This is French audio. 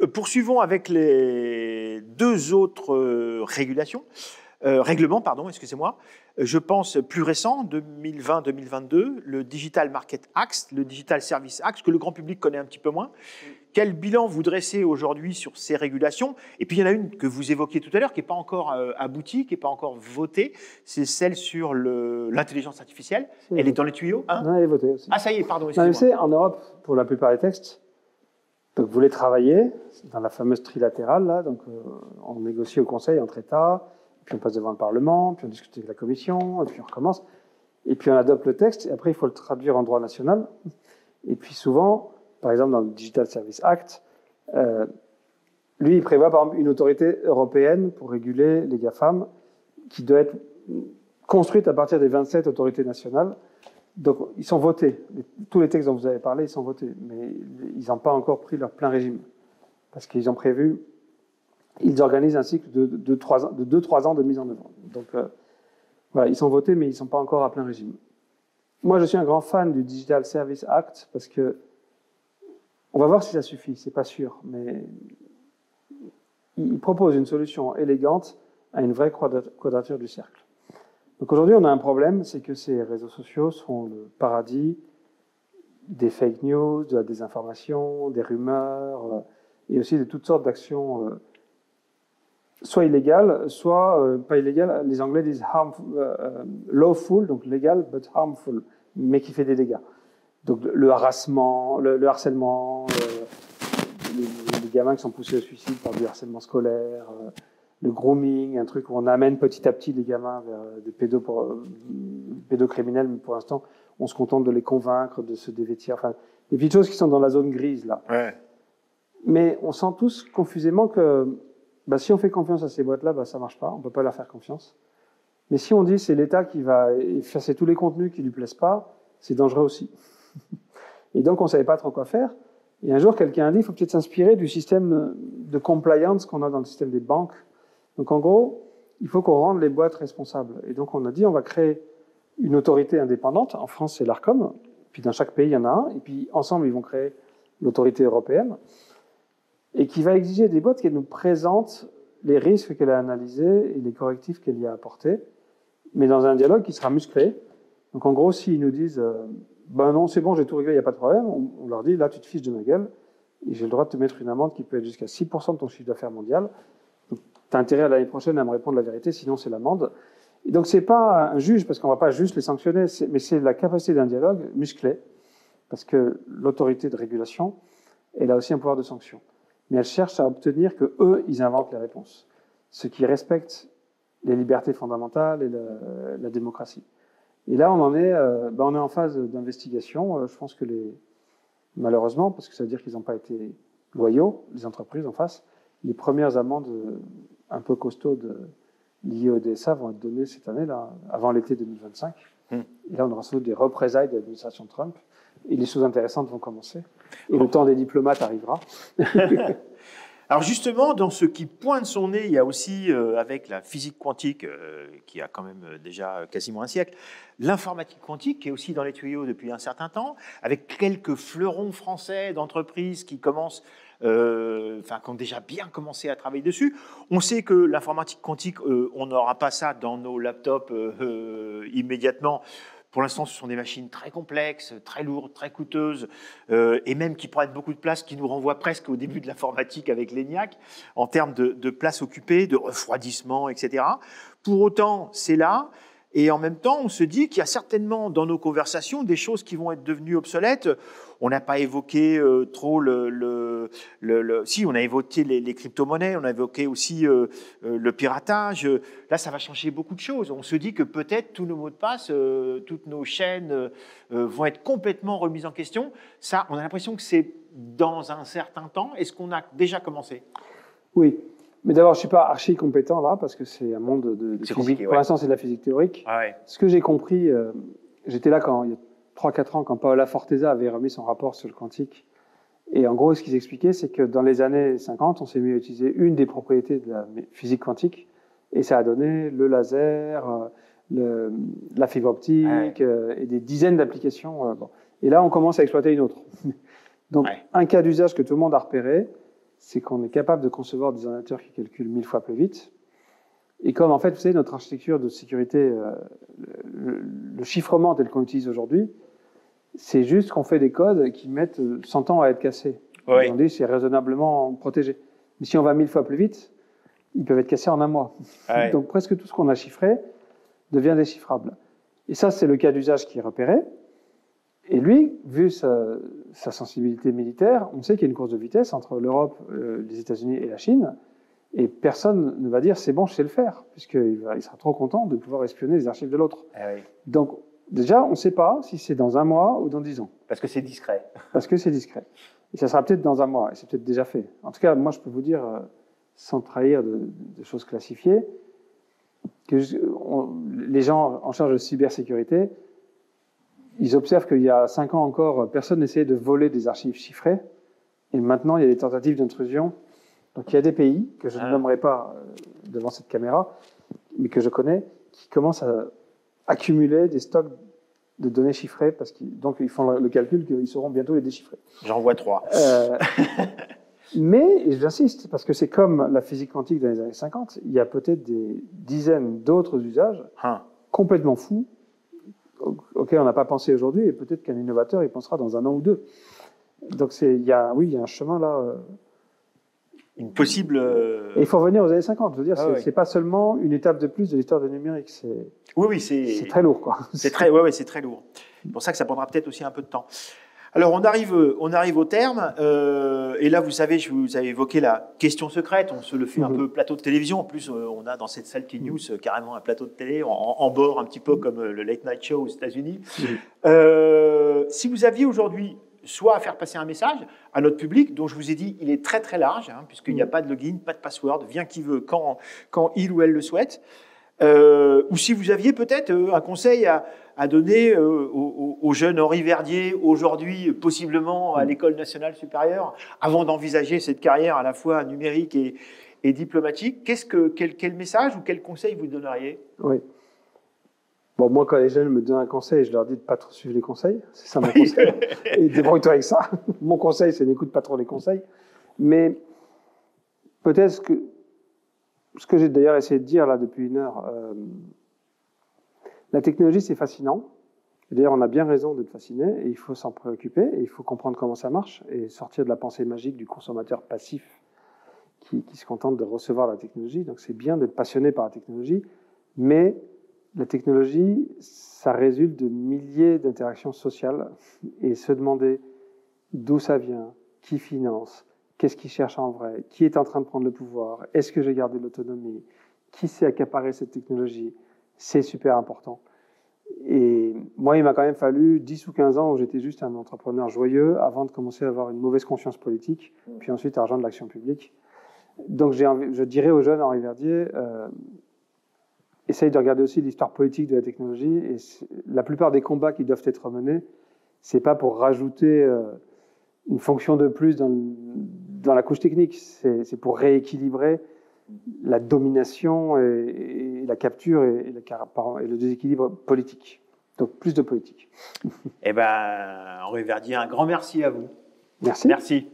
poursuivons avec les deux autres règlements, pardon, excusez-moi. Je pense plus récent, 2020-2022, le Digital Market Act, le Digital Service Act, que le grand public connaît un petit peu moins. Quel bilan vous dressez aujourd'hui sur ces régulations? Et puis il y en a une que vous évoquiez tout à l'heure, qui n'est pas encore aboutie, qui n'est pas encore votée, c'est celle sur l'intelligence artificielle. Elle est dans les tuyaux, hein? Non, elle est votée aussi. Ah, ça y est, pardon, excusez-moi. En Europe, pour la plupart des textes, donc vous les travaillez dans la fameuse trilatérale, là, donc on négocie au Conseil entre États, puis on passe devant le Parlement, puis on discute avec la Commission, et puis on recommence, et puis on adopte le texte, et après il faut le traduire en droit national. Et puis souvent, par exemple dans le Digital Service Act, lui il prévoit par exemple une autorité européenne pour réguler les GAFAM, qui doit être construite à partir des 27 autorités nationales. Donc ils sont votés, tous les textes dont vous avez parlé, ils sont votés, mais ils n'ont pas encore pris leur plein régime, parce qu'ils ont prévu. Ils organisent un cycle de 2-3 ans de mise en œuvre. Donc, voilà, ils sont votés, mais ils ne sont pas encore à plein régime. Moi, je suis un grand fan du Digital Service Act parce que on va voir si ça suffit, c'est pas sûr, mais il propose une solution élégante à une vraie quadrature du cercle. Donc aujourd'hui, on a un problème, c'est que ces réseaux sociaux sont le paradis des fake news, de la désinformation, des rumeurs, et aussi de toutes sortes d'actions soit illégales, soit pas illégales. Les Anglais disent lawful, donc légal, but harmful, mais qui fait des dégâts. Donc le harcèlement, le les gamins qui sont poussés au suicide par du harcèlement scolaire, le grooming, un truc où on amène petit à petit les gamins vers des pédocriminels, mais pour l'instant, on se contente de les convaincre, de se dévêtir, enfin, des petites choses qui sont dans la zone grise, là. Ouais. Mais on sent tous confusément que si on fait confiance à ces boîtes-là, ça ne marche pas, on ne peut pas leur faire confiance. Mais si on dit c'est l'État qui va effacer tous les contenus qui ne lui plaisent pas, c'est dangereux aussi. Et donc, on ne savait pas trop quoi faire. Et un jour, quelqu'un a dit qu'il faut peut-être s'inspirer du système de compliance qu'on a dans le système des banques. Donc, en gros, il faut qu'on rende les boîtes responsables. Et donc, on a dit on va créer une autorité indépendante. En France, c'est l'Arcom. Puis, dans chaque pays, il y en a un. Et puis, ensemble, ils vont créer l'autorité européenne. Et qui va exiger des boîtes qu'elles nous présentent les risques qu'elle a analysés et les correctifs qu'elle y a apportés, mais dans un dialogue qui sera musclé. Donc en gros, s'ils nous disent non, c'est bon, j'ai tout réglé, il n'y a pas de problème, on leur dit là, tu te fiches de ma gueule, et j'ai le droit de te mettre une amende qui peut être jusqu'à 6% de ton chiffre d'affaires mondial. Donc tu as intérêt à l'année prochaine à me répondre la vérité, sinon c'est l'amende. Et donc c'est pas un juge, parce qu'on ne va pas juste les sanctionner, mais c'est la capacité d'un dialogue musclé, parce que l'autorité de régulation, elle a aussi un pouvoir de sanction. Mais elle cherche à obtenir que eux, ils inventent les réponses, ce qui respecte les libertés fondamentales et la démocratie. Et là, on est en phase d'investigation. Je pense que malheureusement, parce que ça veut dire qu'ils n'ont pas été loyaux, les entreprises en face, les premières amendes un peu costaudes liées au DSA vont être données cette année, là, avant l'été 2025. Et là, on aura sans doute des représailles de l'administration Trump. Et les choses intéressantes vont commencer. Et le temps des diplomates arrivera. Alors justement, dans ce qui pointe son nez, il y a aussi, avec la physique quantique, qui a quand même déjà quasiment un siècle, l'informatique quantique, qui est aussi dans les tuyaux depuis un certain temps, avec quelques fleurons français d'entreprises qui commencent, qui ont déjà bien commencé à travailler dessus. On sait que l'informatique quantique, on n'aura pas ça dans nos laptops immédiatement. Pour l'instant, ce sont des machines très complexes, très lourdes, très coûteuses, et même qui prennent beaucoup de place, qui nous renvoient presque au début de l'informatique avec l'ENIAC, en termes de place occupée, de refroidissement, etc. Pour autant, c'est là, et en même temps, on se dit qu'il y a certainement dans nos conversations des choses qui vont être devenues obsolètes. On n'a pas évoqué trop Si, on a évoqué les crypto-monnaies, on a évoqué aussi le piratage. Là, ça va changer beaucoup de choses. On se dit que peut-être tous nos mots de passe, toutes nos chaînes vont être complètement remises en question. Ça, on a l'impression que c'est dans un certain temps. Est-ce qu'on a déjà commencé? Oui. Mais d'abord, je ne suis pas archi compétent là, parce que c'est un monde de physique. Compliqué, ouais. Pour l'instant, c'est de la physique théorique. Ah ouais. Ce que j'ai compris, j'étais là il y a 3-4 ans, quand Paola Forteza avait remis son rapport sur le quantique. Et en gros, ce qu'ils expliquaient, c'est que dans les années 50, on s'est mis à utiliser une des propriétés de la physique quantique, et ça a donné le laser, la fibre optique, et des dizaines d'applications. Et là, on commence à exploiter une autre. Donc, un cas d'usage que tout le monde a repéré, c'est qu'on est capable de concevoir des ordinateurs qui calculent 1000 fois plus vite. Et comme, en fait, vous savez, notre architecture de sécurité, le chiffrement tel qu'on l'utilise aujourd'hui, c'est juste qu'on fait des codes qui mettent 100 ans à être cassés. Oui. On dit c'est raisonnablement protégé. Mais si on va 1000 fois plus vite, ils peuvent être cassés en un mois. Ouais. Donc presque tout ce qu'on a chiffré devient déchiffrable. Et ça, c'est le cas d'usage qui est repéré. Et lui, vu sa sensibilité militaire, on sait qu'il y a une course de vitesse entre l'Europe, les États-Unis et la Chine. Et personne ne va dire c'est bon, je sais le faire, puisqu'il sera trop content de pouvoir espionner les archives de l'autre. Ah oui. Donc, déjà, on ne sait pas si c'est dans un mois ou dans 10 ans. Parce que c'est discret. Parce que c'est discret. Et ça sera peut-être dans un mois, et c'est peut-être déjà fait. En tout cas, moi, je peux vous dire, sans trahir de choses classifiées, que les gens en charge de cybersécurité, ils observent qu'il y a 5 ans encore, personne n'essayait de voler des archives chiffrées. Et maintenant, il y a des tentatives d'intrusion. Donc il y a des pays, que je ne nommerai pas devant cette caméra, mais que je connais, qui commencent à accumuler des stocks de données chiffrées, parce donc ils font le calcul qu'ils sauront bientôt les déchiffrer. J'en vois 3. Mais, et j'insiste, parce que c'est comme la physique quantique dans les années 50, il y a peut-être des dizaines d'autres usages complètement fous, auxquels on n'a pas pensé aujourd'hui, et peut-être qu'un innovateur y pensera dans un an ou deux. Donc il y a un chemin là... Une possible... Et il faut revenir aux années 50. Je veux dire, c'est pas seulement une étape de plus de l'histoire du numérique. C'est très lourd, quoi. C'est très lourd. C'est pour ça que ça prendra peut-être aussi un peu de temps. Alors, on arrive au terme. Et là, vous savez, je vous avais évoqué la question secrète. On se le fait un peu plateau de télévision. En plus, on a dans cette salle T-News carrément un plateau de télé en bord, un petit peu comme le Late Night Show aux États-Unis. Si vous aviez aujourd'hui soit à faire passer un message à notre public, dont je vous ai dit, il est très très large, puisqu'il n'y a pas de login, pas de password, vient qui veut, quand il ou elle le souhaite. Ou si vous aviez peut-être un conseil à donner aux jeunes Henri Verdier, aujourd'hui possiblement à l'École nationale supérieure, avant d'envisager cette carrière à la fois numérique et diplomatique, quel message ou quel conseil vous donneriez ? Oui. Bon, moi, quand les jeunes me donnent un conseil, je leur dis de ne pas trop suivre les conseils. C'est ça mon conseil. Et débrouille-toi avec ça. Mon conseil, c'est n'écoute pas trop les conseils. Mais peut-être que ce que j'ai d'ailleurs essayé de dire là depuis une heure, la technologie, c'est fascinant. D'ailleurs, on a bien raison d'être fasciné et il faut s'en préoccuper et il faut comprendre comment ça marche et sortir de la pensée magique du consommateur passif qui se contente de recevoir la technologie. Donc, c'est bien d'être passionné par la technologie, mais la technologie, ça résulte de milliers d'interactions sociales et se demander d'où ça vient, qui finance, qu'est-ce qui cherche en vrai, qui est en train de prendre le pouvoir, est-ce que j'ai gardé l'autonomie, qui s'est accaparé cette technologie, c'est super important. Et moi, il m'a quand même fallu 10 ou 15 ans où j'étais juste un entrepreneur joyeux avant de commencer à avoir une mauvaise conscience politique, puis ensuite à rejoindre l'action publique. Donc je dirais aux jeunes, Henri Verdier, essaye de regarder aussi l'histoire politique de la technologie. Et la plupart des combats qui doivent être menés, c'est pas pour rajouter une fonction de plus dans la couche technique, c'est pour rééquilibrer la domination et la capture et le déséquilibre politique. Donc plus de politique. Eh bien, Henri Verdier, un grand merci à vous. Merci. Merci.